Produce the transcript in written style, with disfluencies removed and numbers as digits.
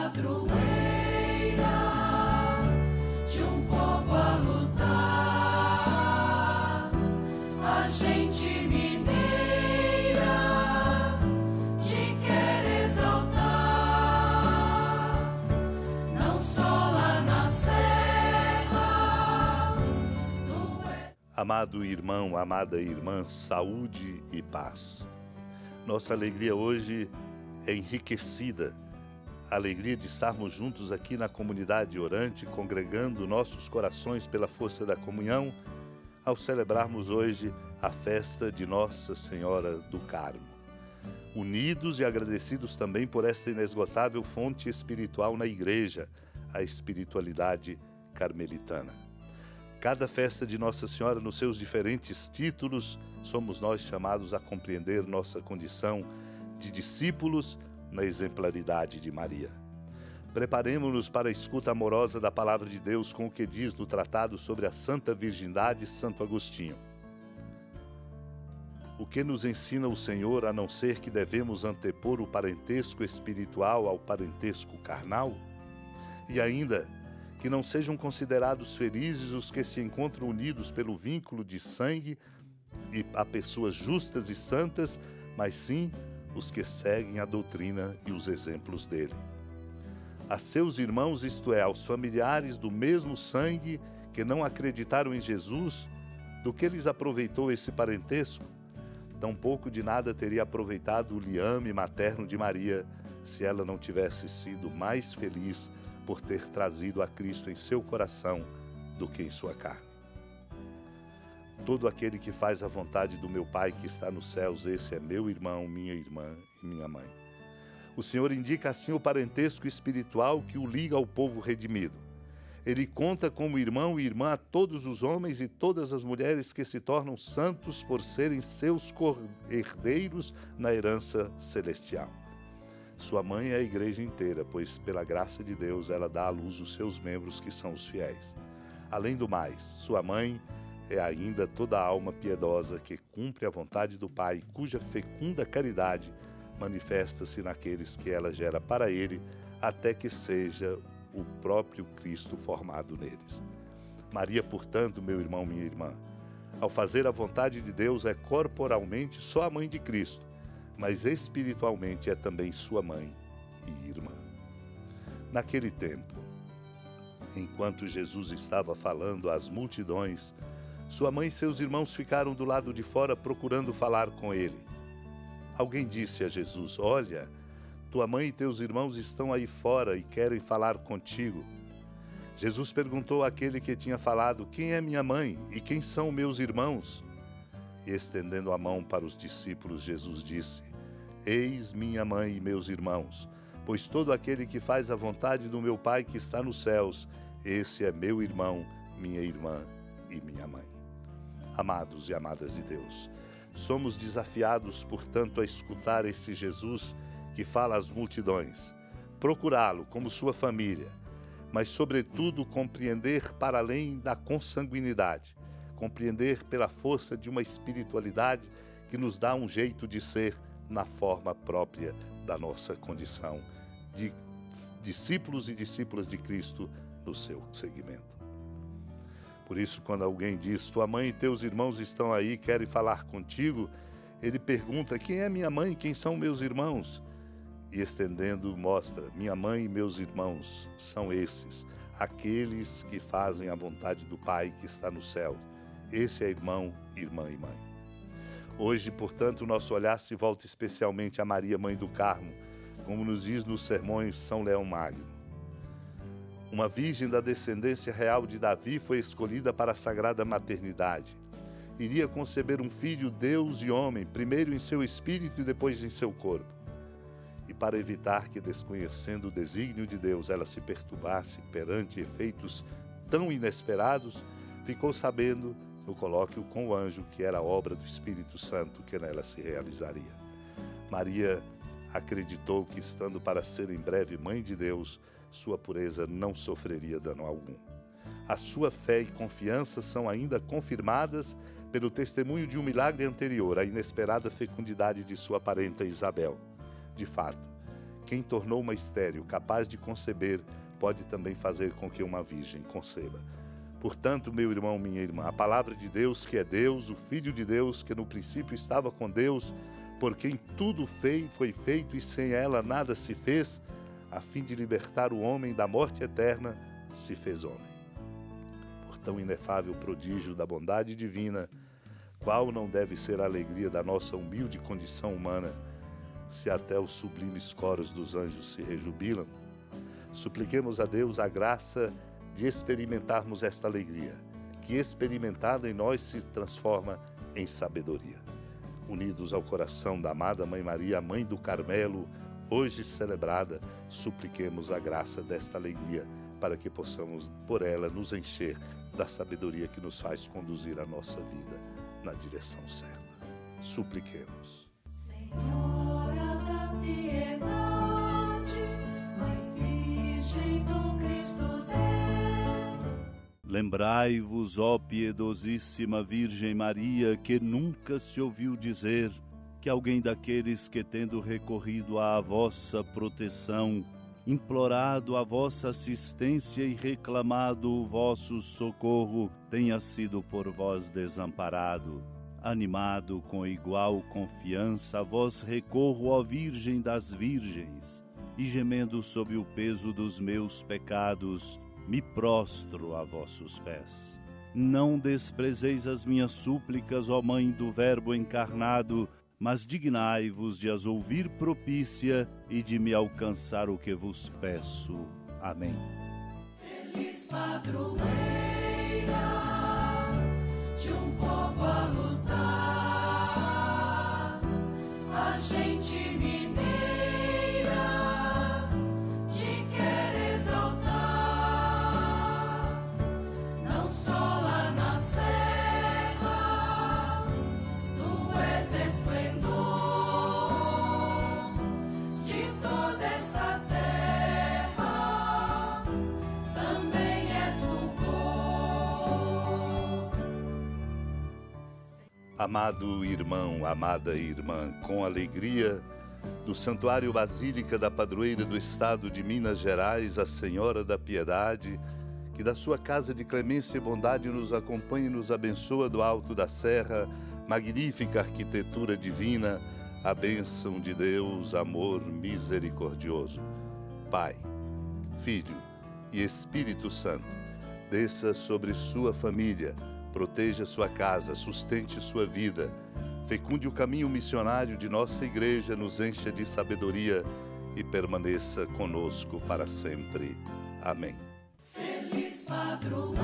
padroeira de um povo a lutar, a gente mineira te quer exaltar, não só lá na serra. Amado irmão, amada irmã, saúde e paz. Nossa alegria hoje é enriquecida. A alegria de estarmos juntos aqui na comunidade orante, congregando nossos corações pela força da comunhão, ao celebrarmos hoje a festa de Nossa Senhora do Carmo. Unidos e agradecidos também por esta inesgotável fonte espiritual na Igreja, a espiritualidade carmelitana. Cada festa de Nossa Senhora, nos seus diferentes títulos, somos nós chamados a compreender nossa condição de discípulos na exemplaridade de Maria. Preparemo-nos para a escuta amorosa da Palavra de Deus com o que diz no Tratado sobre a Santa Virgindade Santo Agostinho. O que nos ensina o Senhor, a não ser que devemos antepor o parentesco espiritual ao parentesco carnal? E ainda, que não sejam considerados felizes os que se encontram unidos pelo vínculo de sangue e a pessoas justas e santas, mas sim os que seguem a doutrina e os exemplos dele. A seus irmãos, isto é, aos familiares do mesmo sangue que não acreditaram em Jesus, do que lhes aproveitou esse parentesco? Tampouco de nada teria aproveitado o liame materno de Maria, se ela não tivesse sido mais feliz por ter trazido a Cristo em seu coração do que em sua carne. Todo aquele que faz a vontade do meu Pai que está nos céus, esse é meu irmão, minha irmã e minha mãe. O Senhor indica assim o parentesco espiritual que o liga ao povo redimido. Ele conta como irmão e irmã a todos os homens e todas as mulheres que se tornam santos por serem seus herdeiros na herança celestial. Sua mãe é a igreja inteira, pois pela graça de Deus ela dá à luz os seus membros que são os fiéis. Além do mais, sua mãe é ainda toda a alma piedosa que cumpre a vontade do Pai, cuja fecunda caridade manifesta-se naqueles que ela gera para Ele, até que seja o próprio Cristo formado neles. Maria, portanto, meu irmão, minha irmã, ao fazer a vontade de Deus, é corporalmente só a mãe de Cristo, mas espiritualmente é também sua mãe e irmã. Naquele tempo, enquanto Jesus estava falando às multidões, sua mãe e seus irmãos ficaram do lado de fora procurando falar com ele. Alguém disse a Jesus: "Olha, tua mãe e teus irmãos estão aí fora e querem falar contigo." Jesus perguntou àquele que tinha falado: "Quem é minha mãe e quem são meus irmãos?" E estendendo a mão para os discípulos, Jesus disse: "Eis minha mãe e meus irmãos, pois todo aquele que faz a vontade do meu Pai que está nos céus, esse é meu irmão, minha irmã e minha mãe." Amados e amadas de Deus, somos desafiados, portanto, a escutar esse Jesus que fala às multidões, procurá-lo como sua família, mas, sobretudo, compreender para além da consanguinidade, compreender pela força de uma espiritualidade que nos dá um jeito de ser na forma própria da nossa condição de discípulos e discípulas de Cristo no seu seguimento. Por isso, quando alguém diz: "Tua mãe e teus irmãos estão aí, querem falar contigo", ele pergunta: "Quem é minha mãe e quem são meus irmãos?" E estendendo, mostra: "Minha mãe e meus irmãos são esses, aqueles que fazem a vontade do Pai que está no céu. Esse é irmão, irmã e mãe." Hoje, portanto, nosso olhar se volta especialmente a Maria, mãe do Carmo, como nos diz nos sermões São Leão Magno. Uma virgem da descendência real de Davi foi escolhida para a sagrada maternidade. Iria conceber um filho, Deus e homem, primeiro em seu espírito e depois em seu corpo. E para evitar que, desconhecendo o desígnio de Deus, ela se perturbasse perante efeitos tão inesperados, ficou sabendo, no colóquio com o anjo, que era obra do Espírito Santo que nela se realizaria. Maria acreditou que, estando para ser em breve mãe de Deus, sua pureza não sofreria dano algum. A sua fé e confiança são ainda confirmadas pelo testemunho de um milagre anterior, a inesperada fecundidade de sua parenta Isabel. De fato, quem tornou uma estéril capaz de conceber, pode também fazer com que uma virgem conceba. Portanto, meu irmão, minha irmã, a palavra de Deus, que é Deus, o Filho de Deus, que no princípio estava com Deus, por quem tudo foi feito e sem ela nada se fez, a fim de libertar o homem da morte eterna, se fez homem. Por tão inefável prodígio da bondade divina, qual não deve ser a alegria da nossa humilde condição humana, se até os sublimes coros dos anjos se rejubilam? Supliquemos a Deus a graça de experimentarmos esta alegria, que experimentada em nós se transforma em sabedoria. Unidos ao coração da amada Mãe Maria, Mãe do Carmelo, hoje celebrada, supliquemos a graça desta alegria, para que possamos, por ela, nos encher da sabedoria que nos faz conduzir a nossa vida na direção certa. Supliquemos. Senhora da piedade, Mãe Virgem do Cristo Deus. Lembrai-vos, ó piedosíssima Virgem Maria, que nunca se ouviu dizer que alguém daqueles que, tendo recorrido à vossa proteção, implorado a vossa assistência e reclamado o vosso socorro, tenha sido por vós desamparado. Animado com igual confiança, a vós recorro, ó Virgem das Virgens, e gemendo sob o peso dos meus pecados, me prostro a vossos pés. Não desprezeis as minhas súplicas, ó Mãe do Verbo encarnado, mas dignai-vos de as ouvir propícia e de me alcançar o que vos peço. Amém. Feliz padroeira de um povo a lutar, a gente mineira te quer exaltar, não só lá na serra, tu és esplendor de toda esta terra, também és fulgor. Amado irmão, amada irmã, com alegria, do Santuário Basílica da Padroeira do Estado de Minas Gerais, a Senhora da Piedade, que da sua casa de clemência e bondade nos acompanhe e nos abençoa do alto da serra, magnífica arquitetura divina, a bênção de Deus, amor misericordioso. Pai, Filho e Espírito Santo, desça sobre sua família, proteja sua casa, sustente sua vida, fecunde o caminho missionário de nossa igreja, nos encha de sabedoria e permaneça conosco para sempre. Amém. Feliz padroeira